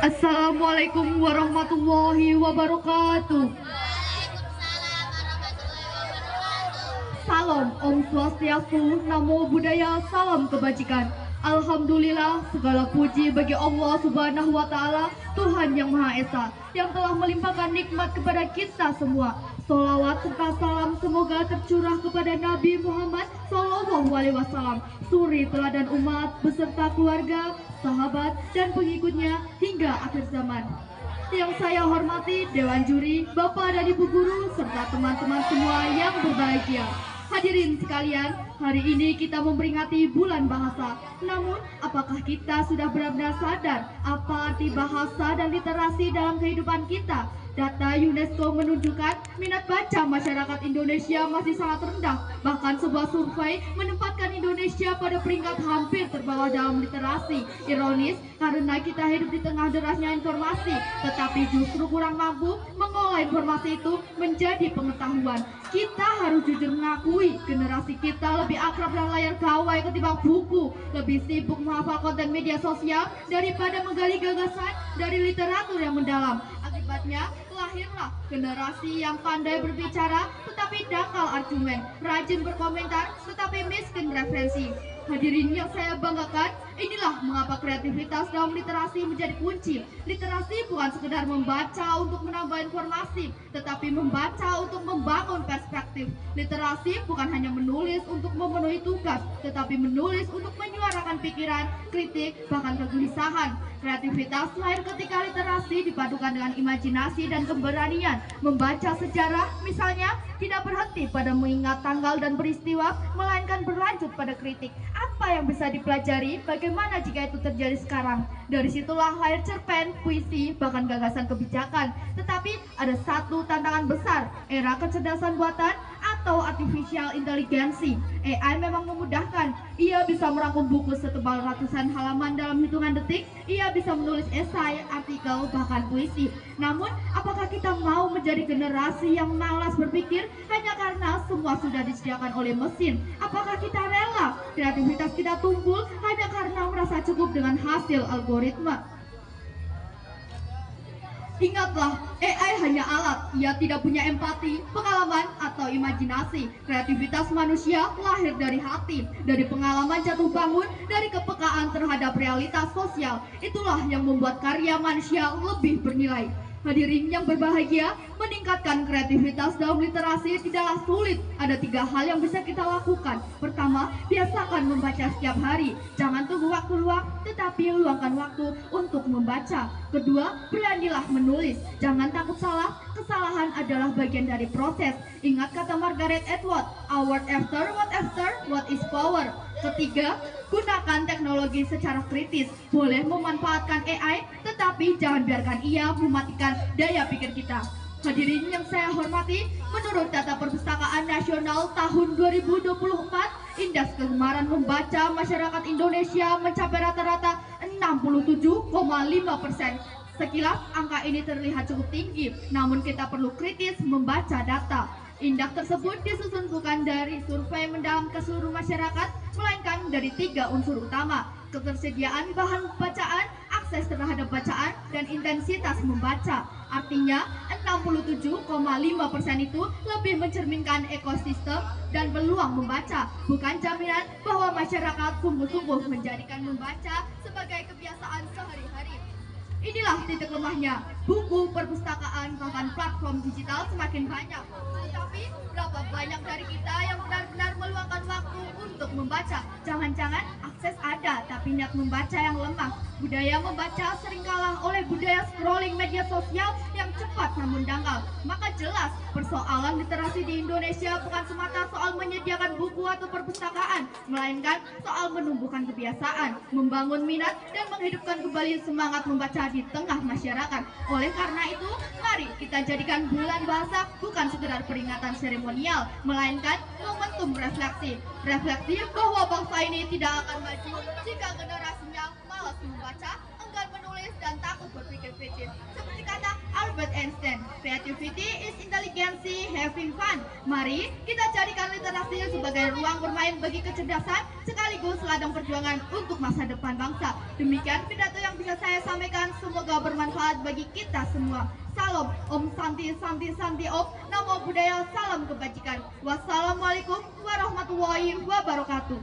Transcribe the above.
Assalamualaikum warahmatullahi wabarakatuh. Salam Om Swastiastu, Namo Buddhaya, salam kebajikan. Alhamdulillah, segala puji bagi Allah Subhanahu wa Ta'ala, Tuhan yang Maha Esa, yang telah melimpahkan nikmat kepada kita semua. Salawat serta salam semoga tercurah kepada Nabi Muhammad Sallallahu Alaihi Wasallam, suri teladan umat beserta keluarga, sahabat, dan pengikutnya hingga akhir zaman. Yang saya hormati Dewan Juri, Bapak dan Ibu Guru, serta teman-teman semua yang berbahagia. Hadirin sekalian, hari ini kita memperingati bulan bahasa. Namun, apakah kita sudah benar-benar sadar apa arti bahasa dan literasi dalam kehidupan kita? Data UNESCO menunjukkan minat baca masyarakat Indonesia masih sangat rendah. Bahkan sebuah survei menempatkan Indonesia pada peringkat hampir terbawah dalam literasi. Ironis, karena kita hidup di tengah derasnya informasi, tetapi justru kurang mampu mengolah informasi itu menjadi pengetahuan. Kita harus jujur mengakui generasi kita lebih akrab dengan layar gawai ketimbang buku, lebih sibuk menghafal konten media sosial daripada menggali gagasan dari literatur yang mendalam. Akibatnya, lahirlah generasi yang pandai berbicara tetapi dangkal argumen, rajin berkomentar tetapi miskin referensi. Hadirin yang saya banggakan, inilah mengapa kreativitas dalam literasi menjadi kunci. Literasi bukan sekedar membaca untuk menambah informasi, tetapi membaca untuk membangun perspektif. Literasi bukan hanya menulis untuk memenuhi tugas, tetapi menulis untuk menyuarakan pikiran, kritik, bahkan kegelisahan. Kreativitas lahir ketika literasi dipadukan dengan imajinasi dan keberanian. Membaca sejarah, misalnya, tidak berhenti pada mengingat tanggal dan peristiwa, melainkan berlanjut pada kritik. Apa yang bisa dipelajari? Bagaimana jika itu terjadi sekarang? Dari situlah lahir cerpen, puisi, bahkan gagasan kebijakan. Tetapi ada satu tantangan besar, era kecerdasan buatan atau artificial intelligence. AI memang memudahkan. Ia bisa merangkum buku setebal ratusan halaman dalam hitungan detik. Ia bisa menulis esai, artikel, bahkan puisi. Namun, apakah kita mau menjadi generasi yang malas berpikir hanya karena semua sudah disediakan oleh mesin? Apakah kita rela kreativitas kita tumpul hanya karena merasa cukup dengan hasil algoritma? Ingatlah, AI hanya alat, ia tidak punya empati, pengalaman, atau imajinasi. Kreativitas manusia lahir dari hati, dari pengalaman jatuh bangun, dari kepekaan terhadap realitas sosial. Itulah yang membuat karya manusia lebih bernilai. Hadirin yang berbahagia, meningkatkan kreativitas dalam literasi tidaklah sulit. Ada 3 hal yang bisa kita lakukan. Pertama, biasakan membaca setiap hari. Jangan tunggu waktu luang, tetapi luangkan waktu untuk membaca. Kedua, beranilah menulis. Jangan takut salah, kesalahan adalah bagian dari proses. Ingat kata Margaret Atwood, "A word after what is power." Ketiga, gunakan teknologi secara kritis. Boleh memanfaatkan AI, tetapi jangan biarkan ia mematikan daya pikir kita. Hadirin yang saya hormati, menurut data Perpustakaan Nasional tahun 2024, indeks kegemaran membaca masyarakat Indonesia mencapai rata-rata 67,5%. Sekilas angka ini terlihat cukup tinggi, namun kita perlu kritis membaca data. Indeks tersebut disusun bukan dari survei mendalam ke seluruh masyarakat, melainkan dari 3 unsur utama: ketersediaan bahan bacaan, akses terhadap bacaan, dan intensitas membaca. Artinya, 67,5% itu lebih mencerminkan ekosistem dan peluang membaca, bukan jaminan bahwa masyarakat sungguh-sungguh menjadikan membaca sebagai kebiasaan sehari-hari. Inilah titik lemahnya. Buku, perpustakaan, bahkan platform digital semakin banyak. Tetapi berapa banyak dari kita yang benar-benar meluangkan waktu untuk membaca? Jangan-jangan akses ada, tapi niat membaca yang lemah. Budaya membaca sering kalah oleh budaya scrolling media sosial yang cepat namun dangkal. Maka jelas, persoalan literasi di Indonesia bukan semata soal menyediakan buku atau perpustakaan, melainkan soal menumbuhkan kebiasaan, membangun minat, dan menghidupkan kembali semangat membaca di tengah masyarakat. Oleh karena itu, mari kita jadikan bulan bahasa bukan sekedar peringatan seremonial, melainkan momentum refleksi. Refleksi bahwa bangsa ini tidak akan maju jika generasinya malas membaca, enggan menulis, dan takut berpikir kritis. Seperti kata Albert Einstein, creativity is intelligence having fun. Mari kita jadikan literasi sebagai ruang bermain bagi kecerdasan sekaligus ladang perjuangan untuk masa depan bangsa. Demikian pidato yang bisa saya saya sampaikan semoga bermanfaat bagi kita semua. Salam, Om Santi Santi Santi Om, Namo Buddhaya, salam kebajikan. Wassalamualaikum warahmatullahi wabarakatuh.